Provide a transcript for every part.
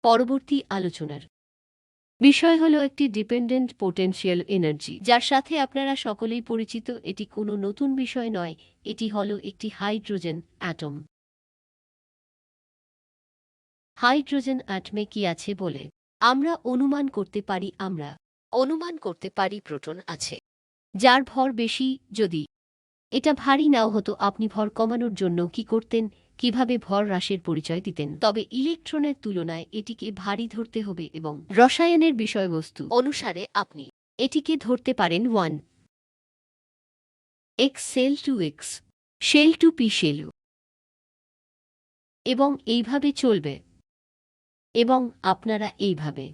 পরবর্তী আলোচনার বিষয় হলো একটি ডিপেন্ডেন্ট পোটেনশিয়াল এনার্জি, যার সাথে আপনারা সকলেই পরিচিত। এটি কোনো নতুন বিষয় নয়, এটি হলো একটি হাইড্রোজেন অ্যাটম। হাইড্রোজেন অ্যাটমে কি আছে বলে আমরা অনুমান করতে পারি প্রোটন আছে, যার ভর বেশি। যদি এটা ভারী নাও হতো, আপনি ভর কমানোর জন্য কি করতেন, কিভাবে ভর হ্রাসের পরিচয় দিতেন? তবে ইলেকট্রনের তুলনায় এটিকে ভারী ধরতে হবে এবং রসায়নের বিষয়বস্তু অনুসারে আপনি এটিকে ধরতে পারেন 1 s shell two s shell two p shell, এবং এইভাবে চলবে। এবং আপনারা এইভাবে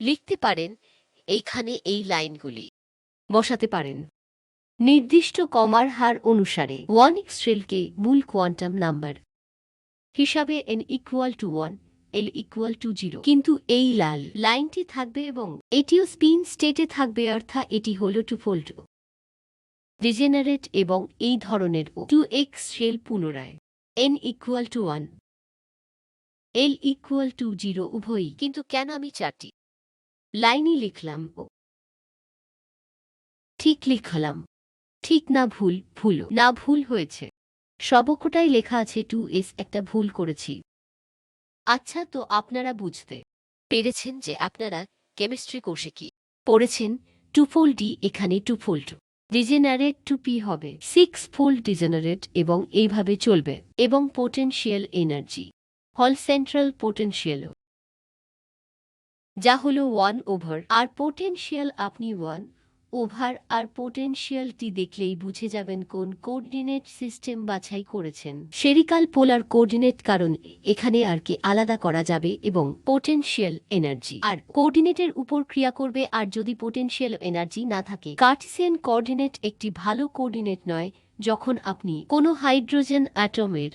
লিখতে পারেন, এইখানে এই লাইনগুলি বসাতে পারেন নির্দিষ্ট কমার হার অনুসারে 1 এক্স শেলকে মূল কোয়ান্টাম নাম্বার হিসাবে n equal to 1, l equal to 0। কিন্তু এই লাল লাইনটি থাকবে এবং এটিও স্পিন স্টেটে থাকবে, অর্থাৎ এটি হল টুফোল্ড ডিজেনারেট এবং এই ধরনের 2x শেল পুনরায় n equal to 1, l equal to 0 উভয়ই। কিন্তু কেন আমি 4টি লাইনই লিখলাম? ঠিক লিখলাম, ঠিক না ভুল? ভুল হয়েছে। সবকটাই লেখা আছে 2s, একটা ভুল করেছি। আচ্ছা, তো আপনারা বুঝতে পেরেছেন যে আপনারা কেমিস্ট্রি কোর্সে কি পড়েছেন? টুফোল্ড ডি, এখানে টুফোল্ড ডিজেনারেট টু পি হবে 6 ফোল্ড ডিজেনারেট, এবং এইভাবে চলবে। এবং পোটেনশিয়াল এনার্জি হল সেন্ট্রাল পোটেনশিয়াল, যা হল 1 ওভার আর পোটেনশিয়াল। আপনি 1 ওভার আর পোটেনশিয়ালটি দেখলেই বুঝে যাবেন কোন কোঅর্ডিনেট সিস্টেম বাছাই করেছেন। স্ফেরিক্যাল পোলার কোঅর্ডিনেট, কারণ এখানে আর কে আলাদা করা যাবে এবং পোটেনশিয়াল এনার্জি আর কোঅর্ডিনেটের উপর ক্রিয়া করবে। আর যদি পোটেনশিয়াল এনার্জি না থাকে, কার্টেসিয়ান কোঅর্ডিনেট একটি ভালো কোঅর্ডিনেট নয়। যখন আপনি কোনো হাইড্রোজেন অ্যাটমের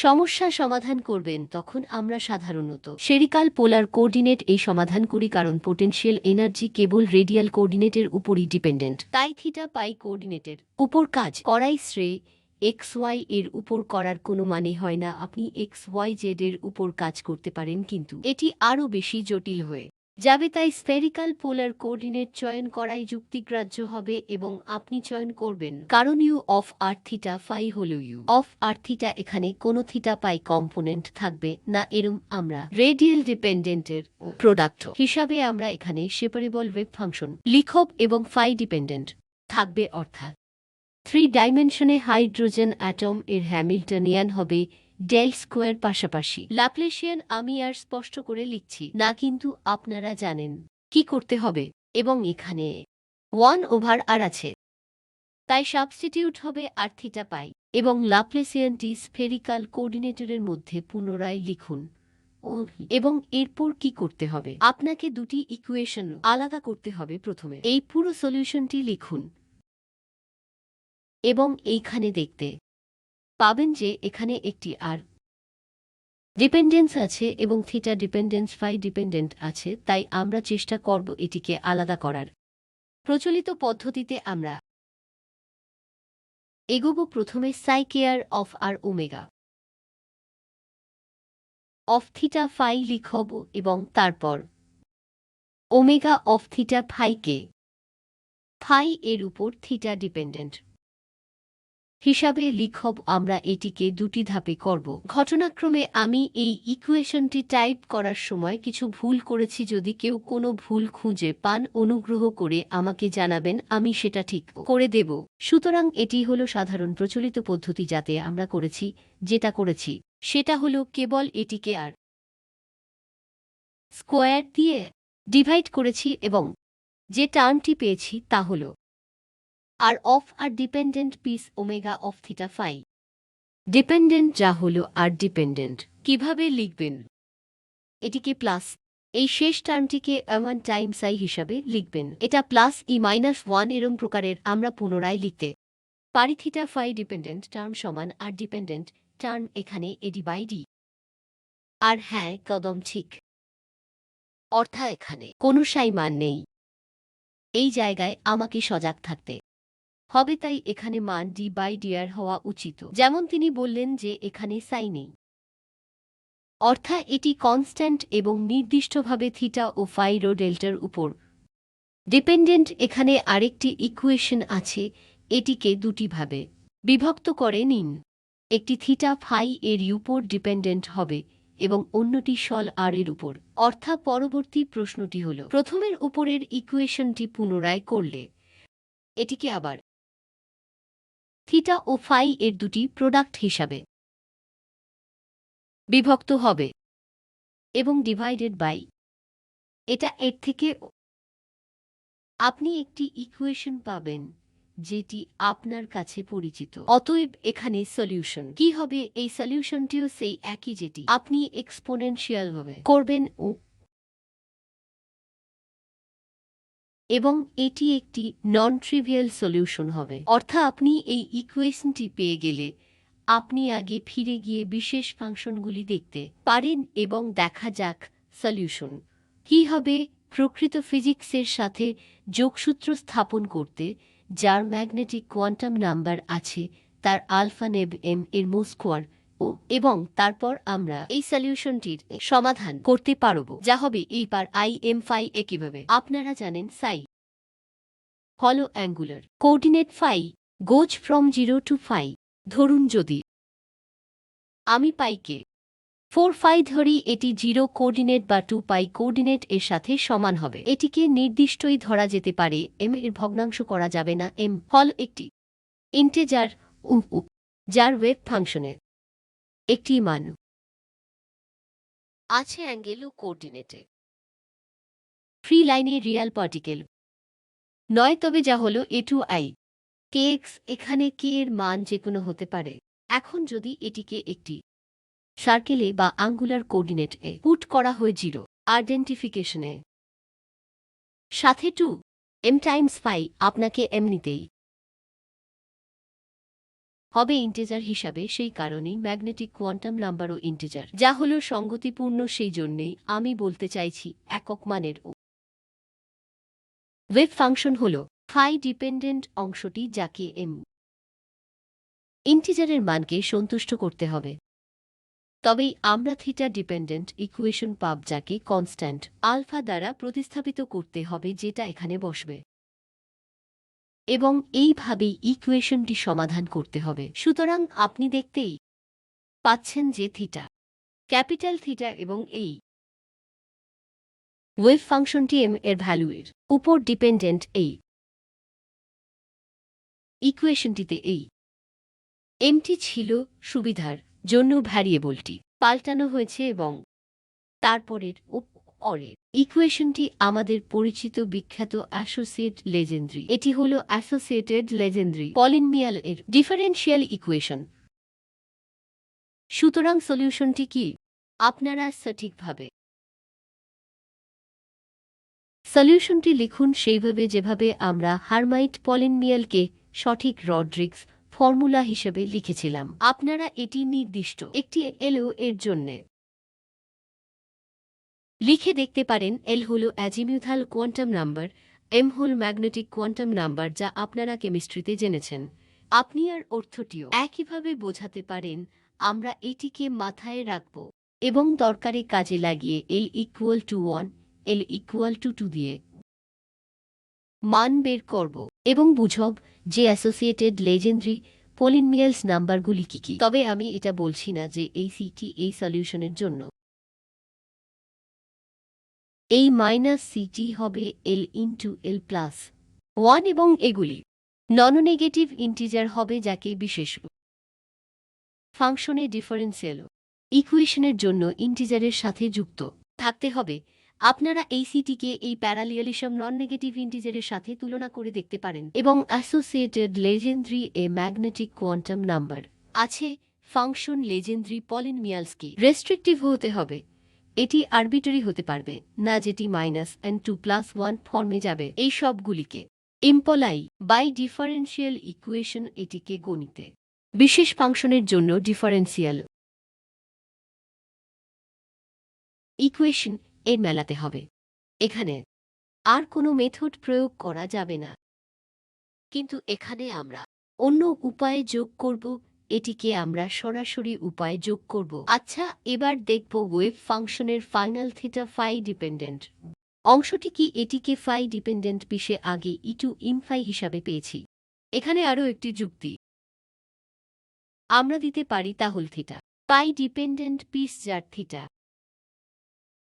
সমস্যা সমাধান করবেন, তখন আমরা সাধারণত স্ফেরিক্যাল পোলার কোঅর্ডিনেট এই সমাধান করি, কারণ পোটেনশিয়াল এনার্জি কেবল রেডিয়াল কোঅর্ডিনেটের উপরই ডিপেন্ডেন্ট। তাই থিটা পাই কোঅর্ডিনেটের উপর কাজ করাই শ্রেয়। এক্স ওয়াই এর উপর করার কোনো মানে হয় না। আপনি এক্স ওয়াই জেড এর উপর কাজ করতে পারেন, কিন্তু এটি আরও বেশি জটিল হয়ে যাবে। তাই স্ফেরিক্যাল পোলার কোঅর্ডিনেট চয়ন করাই যুক্তিগ্রাহ্য হবে, এবং আপনি চয়ন করবেন কারণ u of r theta phi হল ইউ অফ আর থিটা। এখানে কোনো থিটা পাই কম্পোনেন্ট থাকবে না, এরম আমরা রেডিয়াল ডিপেন্ডেন্টের প্রোডাক্ট হিসাবে আমরা এখানে সেপারেবল ওয়েভ ফাংশন লিখব, এবং ফাই ডিপেন্ডেন্ট থাকবে, অর্থাৎ 3 ডাইমেনশনে হাইড্রোজেন অ্যাটম এর হ্যামিল্টনিয়ান হবে ডেল স্কোয়ার। পাশাপাশি ল্যাপ্লেসিয়ান আমি আর স্পষ্ট করে লিখছি না, কিন্তু আপনারা জানেন কি করতে হবে। এবং এখানে 1 ওভার আর আছে, তাই সাবস্টিটিউট হবে আর থিটা পাই, এবং ল্যাপ্লেসিয়ানটি স্ফেরিক্যাল কোঅর্ডিনেটরের মধ্যে পুনরায় লিখুন। এবং এরপর কি করতে হবে? আপনাকে দুটি ইকুয়েশন আলাদা করতে হবে। প্রথমে এই পুরো সলিউশনটি লিখুন, এবং এইখানে দেখতে পাবেন যে এখানে একটি আর ডিপেন্ডেন্স আছে এবং থিটা ডিপেন্ডেন্স ফাই ডিপেন্ডেন্ট আছে। তাই আমরা চেষ্টা করব এটিকে আলাদা করার। প্রচলিত পদ্ধতিতে আমরা এগোব। প্রথমে psi care of r omega of theta phi লিখব, এবং তারপর ওমেগা অফ থিটা ফাইকে ফাই এর উপর থিটা ডিপেন্ডেন্ট হিসাবে লিখব। আমরা এটিকে দুটি ধাপে করব। ঘটনাক্রমে আমি এই ইকুয়েশনটি টাইপ করার সময় কিছু ভুল করেছি। যদি কেউ কোনো ভুল খুঁজে পান, অনুগ্রহ করে আমাকে জানাবেন, আমি সেটা ঠিক করে দেব। সুতরাং এটি হলো সাধারণ প্রচলিত পদ্ধতি যাতে আমরা যেটা করেছি সেটা হলো কেবল এটিকে আর স্কোয়ার দিয়ে ডিভাইড করেছি, এবং যে টার্মটি পেয়েছি তা হল আর অফ আর ডিপেন্ডেন্ট পিস omega of theta phi dependent, যা হলো আর ডিপেন্ডেন্ট। কিভাবে লিখবেন? এটিকে প্লাস এই শেষ টার্মটিকে 1 টাইমস আই হিসাবে লিখবেন। এটা প্লাস ই মাইনাস 1 এরম প্রকারের আমরা পুনরায় লিখতে পারি। থিটা ফাই ডিপেন্ডেন্ট টার্ম সমান আর ডিপেন্ডেন্ট টার্ম, এখানে এডি বাই ডি। আর হ্যাঁ, কদম ঠিক, অর্থাৎ এখানে কোনো সাই মান নেই। এই জায়গায় আমাকে সজাগ থাকতে হবে, তাই এখানে মান ডি বাই ডিআর হওয়া উচিত। যেমন তিনি বললেন যে এখানে সাই নেই। অর্থাৎ এটি কনস্ট্যান্ট এবং নির্দিষ্টভাবে থিটা ও ফাই রো ডেল্টার উপর ডিপেন্ডেন্ট। এখানে আরেকটি ইকুয়েশন আছে, এটিকে দুটি ভাবে বিভক্ত করে নিন। একটি থিটা ফাই এর উপর ডিপেন্ডেন্ট হবে এবং অন্যটি সল আর এর উপর। অর্থাৎ পরবর্তী প্রশ্নটি হল, প্রথমের উপরের ইকুয়েশনটি পুনরায় করলে এটিকে আবার থিটা ও ফাই এর দুটি প্রোডাক্ট হিসাবে বিভক্ত হবে এবং ডিভাইডেড বাই এটা এর থেকে আপনি একটি ইকুয়েশন পাবেন যেটি আপনার কাছে পরিচিত। অতএব এখানে সলিউশন কি হবে? এই সলিউশনটিও সেই একই, যেটি আপনি এক্সপোনেনশিয়াল ভাবে করবেন এবং এটি একটি নন ট্রিভিয়াল সলিউশন হবে। অর্থাৎ আপনি এই ইকুয়েশনটি পেয়ে গেলে আপনি আগে ফিরে গিয়ে বিশেষ ফাংশনগুলি দেখতে পারেন এবং দেখা যাক সলিউশন কি হবে। প্রকৃত ফিজিক্সের সাথে যোগসূত্র স্থাপন করতে যার ম্যাগনেটিক কোয়ান্টাম নাম্বার আছে তার আলফা নেব এম এর মো স্কোয়ার এবং তারপর আমরা এই সলিউশনটির সমাধান করতে পারব, যা হবে এই পার আই এম ফাই। একইভাবে আপনারা জানেন সাই হলো angular coordinate, phi goes from 0 to phi. ধরুন যদি আমি পাইকে 4 ফাই ধরি, এটি 0 কোঅর্ডিনেট বা 2 পাই কোঅর্ডিনেট এর সাথে সমান হবে। এটিকে নির্দিষ্টই ধরা যেতে পারে, এম এর ভগ্নাংশ করা যাবে না। এম হল একটি ইন্টিজার যার ওয়েভ ফাংশনের একটি মান আছে অ্যাঙ্গেল ও কোঅর্ডিনেটে। ফ্রি লাইনে রিয়াল পার্টিকেল নয়, তবে যা হলো এ টু আই কে এক্স। এখানে কে এর মান যে কোনো হতে পারে। এখন যদি এটিকে একটি সার্কেলে বা আঙ্গুলার কোঅর্ডিনেট এ পুট করা হয় 0 আইডেন্টিফিকেশনে সাথে 2 এম টাইমস ফাই, আপনাকে এমনিতেই হবে ইন্টিজার হিসাবে। সেই কারণেই ম্যাগনেটিক কোয়ান্টাম নাম্বারও ইন্টিজার, যা হলো সঙ্গতিপূর্ণ। সেই জন্যেই আমি বলতে চাইছি একক মানের ওয়েভ ফাংশন হল ফাই ডিপেন্ডেন্ট অংশটি, যাকে এম ইন্টিজারের মানকে সন্তুষ্ট করতে হবে। তবেই আমরা থিটা ডিপেন্ডেন্ট ইকুয়েশন পাব, যাকে কনস্ট্যান্ট আলফা দ্বারা প্রতিস্থাপিত করতে হবে, যেটা এখানে বসবে এবং এইভাবেই ইকুয়েশনটি সমাধান করতে হবে। সুতরাং আপনি দেখতেই পাচ্ছেন যে থিটা, ক্যাপিটাল থিটা এবং এই ওয়েভ ফাংশনটি এম এর ভ্যালুয়ের উপর ডিপেন্ডেন্ট। এই ইকুয়েশনটিতে এই এমটি ছিল সুবিধার জন্য ভ্যারিয়েবলটি পাল্টানো হয়েছে এবং তারপরের অরের ইকুয়েশনটি আমাদের পরিচিত বিখ্যাত অ্যাসোসিয়েট লেজেন্ড্রি। এটি হল অ্যাসোসিয়েটেড লেজেন্ড্রি পলিনোমিয়াল এর ডিফারেনশিয়াল ইকুয়েশন। সুতরাং সলিউশনটি কি? আপনারা সঠিকভাবে সলিউশনটি লিখুন সেইভাবে যেভাবে আমরা হারমাইট পলিনোমিয়ালকে সঠিক রড্রিক্স ফর্মুলা হিসেবে লিখেছিলাম। আপনারা এটি নির্দিষ্ট একটি এলও এর জন্যে লিখে দেখতে পারেন। এল হল অ্যাজিমিউথাল কোয়ান্টাম নাম্বার, এম হল ম্যাগনেটিক কোয়ান্টাম নাম্বার, যা আপনারা কেমিস্ট্রিতে জেনেছেন। আপনি আর অর্থটিও একইভাবে বোঝাতে পারেন। আমরা এটিকে মাথায় রাখব এবং দরকারি কাজে লাগিয়ে l equal to 1, l equal to 2 দিয়ে মান বের করব এবং বুঝব যে অ্যাসোসিয়েটেড লেজেন্ড্রি পলিনোমিয়ালস নাম্বারগুলি কি কি। তবে আমি এটা বলছি না যে এই সিটি এই সলিউশনের জন্য এই মাইনাস সিটি হবে এল ইন্টু এল প্লাস 1 এবং এগুলি নন নেগেটিভ ইন্টিজার হবে, যাকে বিশেষ ফাংশনে ডিফারেন্সিয়াল ইকুয়েশনের জন্য ইন্টিজারের সাথে যুক্ত থাকতে হবে। আপনারা এই সিটিকে এই প্যারালিয়ালিজম নন নেগেটিভ ইন্টিজারের সাথে তুলনা করে দেখতে পারেন এবং অ্যাসোসিয়েটেড লেজেন্ড্রি এ ম্যাগনেটিক কোয়ান্টাম নাম্বার আছে। ফাংশন লেজেন্ড্রি পলিনোমিয়ালসকে রেস্ট্রিক্টিভ হতে হবে, এটি আরবিটারি হতে পারবে না, যেটি -n2+1 ফর্মে যাবে। এই সবগুলিকে ইম্পলাই বাই ডিফারেন্সিয়াল ইকুয়েশন। এটিকে গণিতে বিশেষ ফাংশনের জন্য ডিফারেন্সিয়াল ইকুয়েশন এর মেলাতে হবে। এখানে আর কোনো মেথড প্রয়োগ করা যাবে না, কিন্তু এখানে আমরা অন্য উপায়ে যোগ করব এটিকে আমরা সরাসরি উপায়ে যোগ করব। আচ্ছা, এবার দেখব ওয়েভ ফাংশনের ফাইনাল থিটা ফাই ডিপেন্ডেন্ট অংশটি কি। এটিকে ফাই ডিপেন্ডেন্ট পিসে আগে ইটু ইনফাই হিসাবে পেয়েছি। এখানে আরও একটি যুক্তি আমরা দিতে পারি, তা হল থিটা পাই ডিপেন্ডেন্ট পিস যার থিটা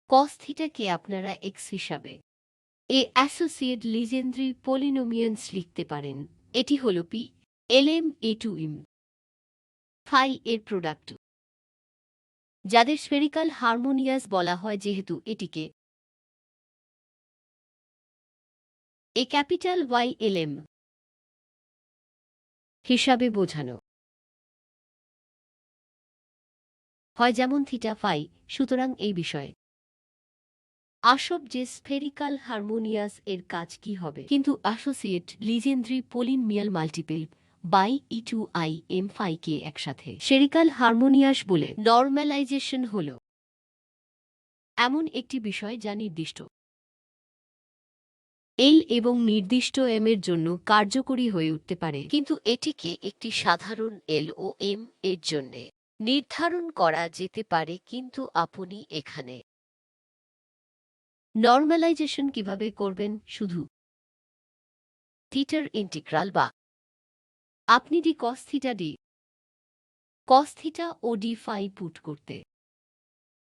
কস থিটাকে আপনারা এক্স হিসাবে এ অ্যাসোসিয়েট লিজেন্ড্রি পলিনোমিয়ান্স লিখতে পারেন। এটি হল P L M A two ইম ফাই এর প্রোডাক্ট, যাদের স্ফেরিক্যাল হারমোনিয়াস বলা হয় যেহেতু এটিকে এ ক্যাপিটাল ওয়াই এল এম হিসাবে বোঝানো হয়, যেমন থিটা ফাই। সুতরাং এই বিষয়ে আসব যে স্ফেরিক্যাল হারমোনিয়াস এর কাজ কি হবে, কিন্তু associate Legendre polynomial multiple by e to i m phi কে একসাথে স্ফেরিক্যাল হারমোনিয়াস বলে। নর্মালাইজেশন হল এমন একটি বিষয় যা নির্দিষ্ট এল এবং নির্দিষ্ট এম এর জন্য কার্যকরী হয়ে উঠতে পারে, কিন্তু এটিকে একটি সাধারণ এল ও এম এর জন্য নির্ধারণ করা যেতে পারে। কিন্তু আপনি এখানে নর্মালাইজেশন কিভাবে করবেন? শুধু থিটার ইন্টিগ্রাল বা আপনি ডি কস থিটা ও ডি ফাই পুট করতে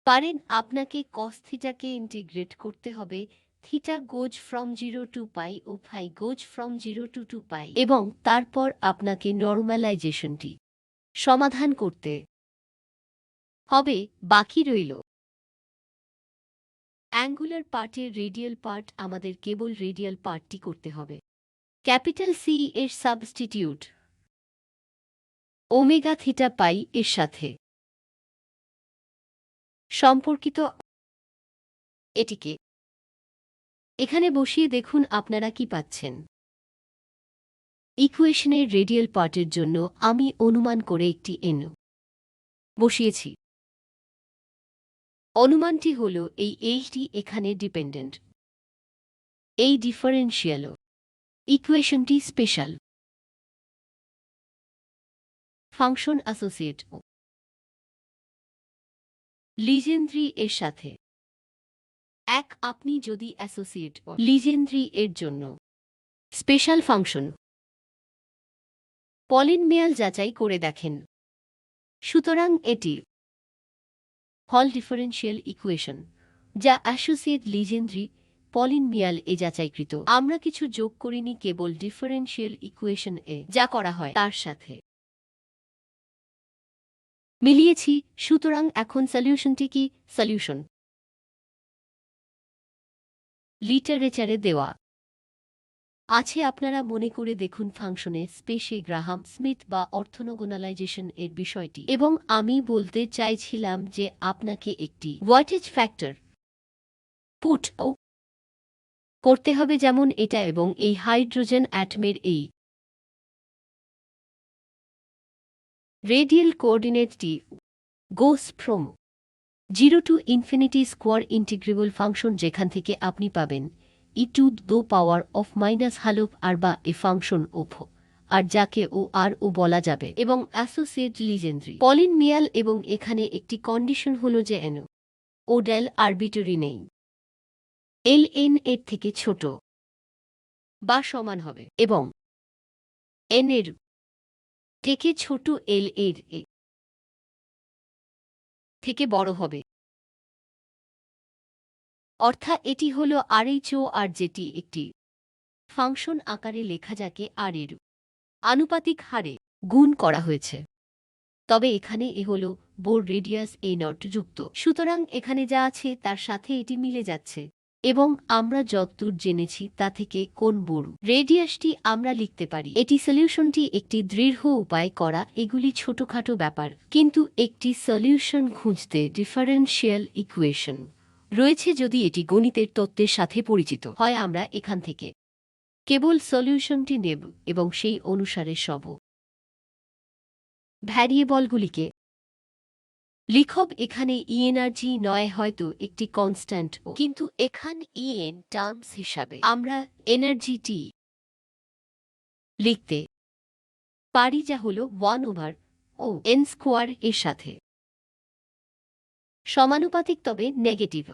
পারেন। আপনাকে কস থিটাকে ইন্টিগ্রেট করতে হবে। Theta goes from 0 to pi ও phi goes from 0 to 2 pi, এবং তারপর আপনাকে নর্মালাইজেশনটি সমাধান করতে হবে। বাকি রইল অ্যাঙ্গুলার পার্টের রেডিয়াল পার্ট। আমাদের কেবল রেডিয়াল পার্টটি করতে হবে। ক্যাপিটাল সি এর সাবস্টিটিউট ওমেগা থিটা পাই এর সাথে সম্পর্কিত। এটিকে এখানে বসিয়ে দেখুন আপনারা কি পাচ্ছেন। ইকুয়েশনের রেডিয়াল পার্টের জন্য আমি অনুমান করে একটি এন বসিয়েছি। অনুমানটি হল এই এইচটি এখানে ডিপেন্ডেন্ট। এই ডিফারেন্সিয়াল ইকুয়েশনটি স্পেশাল ফাংশন অ্যাসোসিয়েট লিজেন্ড্রি এর সাথে এক। আপনি যদি অ্যাসোসিয়েট লিজেন্ড্রি এর জন্য স্পেশাল ফাংশন পলিনোমিয়াল যাচাই করে দেখেন, সুতরাং এটি হল ডিফারেন্সিয়াল ইকুয়েশন যা অ্যাসোসিয়েট লিজেন্ড্রি পলিনোমিয়াল এ যাচাইকৃত। আমরা কিছু যোগ করিনি, কেবল ডিফারেন্সিয়াল ইকুয়েশন এ যা করা হয় তার সাথে মিলিয়েছি। সুতরাং এখন সলিউশনটি কি? সলিউশন লিটারেচারে দেওয়া আছে। আপনারা মনে করে দেখুন ফাংশনের স্পেসে গ্রাহাম স্মিথ বা অর্থোনোগোনালাইজেশন এর বিষয়টি, এবং আমি বলতে চাইছিলাম যে আপনাকে একটি ওয়াটেজ ফ্যাক্টর পুট করতে হবে, যেমন এটা এবং এই হাইড্রোজেন অ্যাটমের এই রেডিয়াল কোঅর্ডিনেটটি goes from 0 to infinity square integrable function, যেখান থেকে আপনি পাবেন e to the power of minus half r বা এ ফাংশন ওফ আর যাকে ও আর ও বলা যাবে, এবং অ্যাসোসিয়েট লিজেন্ড্রি পলিনোমিয়াল। এবং এখানে একটি কন্ডিশন হল যে এন ও ডেল আরবিটারি নেই। এল এন এর থেকে ছোট বা সমান হবে এবং এন এর থেকে ছোট এল এর থেকে বড় হবে। অর্থাৎ এটি হল আরএইচও আর, যেটি একটি ফাংশন আকারে লেখা যাকে আর এর আনুপাতিক হারে গুণ করা হয়েছে। তবে এখানে এ হল বোর রেডিয়াস এ নট যুক্ত, সুতরাং এখানে যা আছে তার সাথে এটি মিলে যাচ্ছে। এবং আমরা যতদূর জেনেছি তা থেকে কোন বোর রেডিয়াসটি আমরা লিখতে পারি। এটি সলিউশনটি একটি দৃঢ় উপায় করা। এগুলি ছোটখাটো ব্যাপার, কিন্তু একটি সলিউশন খুঁজতে ডিফারেন্সিয়াল ইকুয়েশন রয়েছে। যদি এটি গণিতের তত্ত্বের সাথে পরিচিত হয়, আমরা এখান থেকে কেবল সলিউশনটি নেব এবং সেই অনুসারে সব ভ্যারিয়েবলগুলিকে লিখব। এখানে ই এনার্জি নয়, হয়তো একটি কনস্ট্যান্ট, কিন্তু এখান ইএন টার্মস হিসাবে আমরা এনার্জিটি লিখতে পারি, যা হল 1/√m ও এন স্কোয়ার এর সাথে সমানুপাতিক, তবে নেগেটিভ।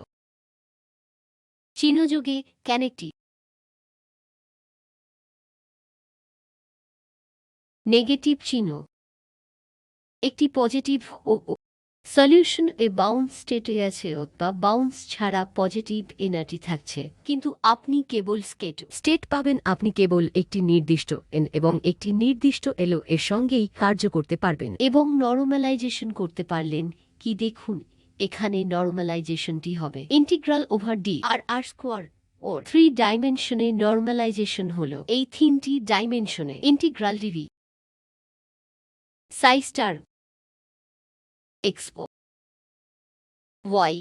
চিহ্নযোগে ক্যানেকটিভ, নেগেটিভ চিহ্ন একটি পজিটিভ ও সলিউশন এ বাউন্স স্টেটে আছে বা বাউন্স ছাড়া পজিটিভ এনার্জি থাকছে, কিন্তু আপনি কেবল স্টেট পাবেন। আপনি কেবল একটি নির্দিষ্ট এন এবং একটি নির্দিষ্ট এলো এর সঙ্গেই কার্য করতে পারবেন এবং নরমালাইজেশন করতে পারলেন কি দেখুন, এখানে নরমালাইজেশনটি হবে integral over d r r square ও 3 ডাইমেনশনে নরমালাইজেশন হল এই 3টি ডাইমেনশনে integral dV psi star x ও y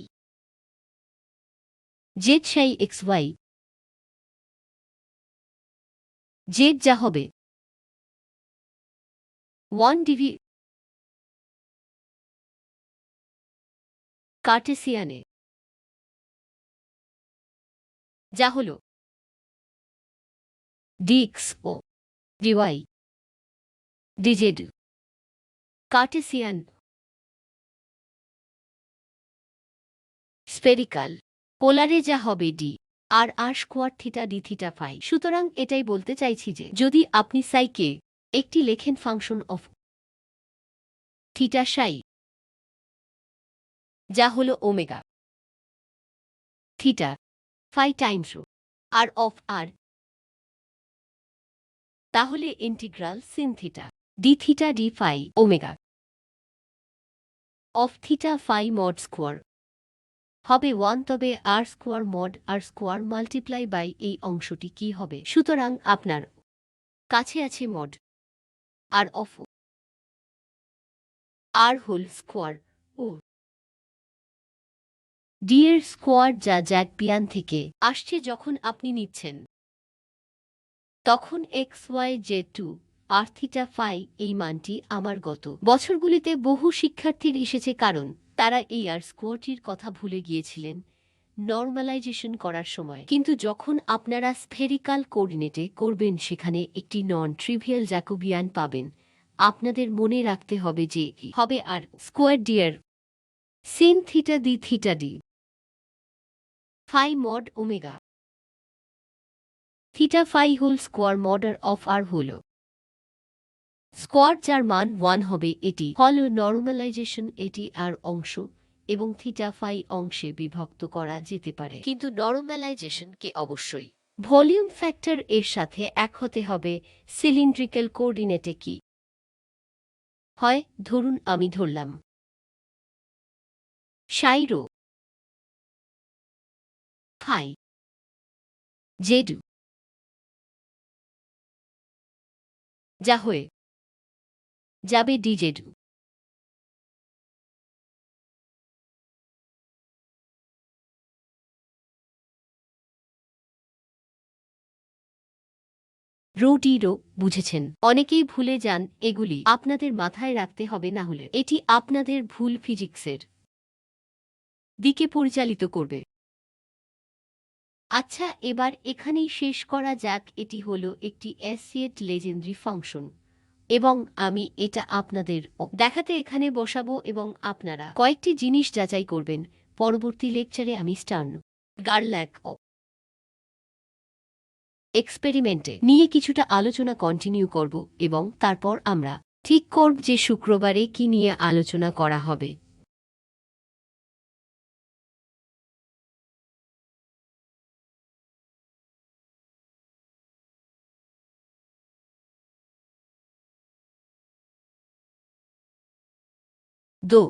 z psi x y z যা হবে 1 ডিভি কার্টেসিয়ানে যা হল ডিএক্স ও ডিওয়াই ডিজেড কার্টেসিয়ান স্ফেরিকাল পোলারে যা হবে d r r square theta d theta phi. সুতরাং এটাই বলতে চাইছি যে যদি আপনি সাইকে একটি লেখেন ফাংশন অফ থিটা সাই যা হল omega theta phi times r of r, তাহলে integral sin theta d phi omega of theta phi mod square হবে 1, তবে r square mod r square multiply by এই অংশটি কি হবে? সুতরাং আপনার কাছে আছে mod r of r whole square ও ডি এর স্কোয়ার যা জ্যাকবিয়ান থেকে আসছে। যখন আপনি নিচ্ছেন তখন x y j 2 r theta phi এই মানটি আমার গত বছরগুলিতে বহু শিক্ষার্থীর এসেছে, কারণ তারা এই আর স্কোয়ারটির কথা ভুলে গিয়েছিলেন নর্মালাইজেশন করার সময়। কিন্তু যখন আপনারা স্ফেরিকাল কোঅর্ডিনেটে করবেন সেখানে একটি নন ট্রিভিয়াল জ্যাকোবিয়ান পাবেন। আপনাদের মনে রাখতে হবে যে হবে r square d r sin theta d phi mod omega theta phi whole square মডার অফ আর হল স্কোয়ার যার মান 1 হবে। এটি হল নর্মালাইজেশন, এটি আর অংশ এবং থিটা ফাই অংশে বিভক্ত করা যেতে পারে, কিন্তু নর্মালাইজেশনকে অবশ্যই ভলিউম ফ্যাক্টর এর সাথে এক হতে হবে। সিলিন্ড্রিক্যাল কোঅর্ডিনেটে কি হয়? ধরুন আমি ধরলাম সাইরো ফাই জেড যা হয়ে যাবে ডিজেড। রো বুঝেছেন? অনেকেই ভুলে যান, এগুলি আপনাদের মাথায় রাখতে হবে, না হলে এটি আপনাদের ভুল ফিজিক্সের দিকে পরিচালিত করবে। আচ্ছা, এবার এখানেই শেষ করা যাক। এটি হলো একটি অ্যাসিয়েট লেজেন্ডারি ফাংশন এবং আমি এটা আপনাদের দেখাতে এখানে বসাবো এবং আপনারা কয়েকটি জিনিস যাচাই করবেন। পরবর্তী লেকচারে আমি স্টার্ন গার্ল্যাক এক্সপেরিমেন্টে নিয়ে কিছুটা আলোচনা কন্টিনিউ করব এবং তারপর আমরা ঠিক করব যে শুক্রবারে কি নিয়ে আলোচনা করা হবে। দো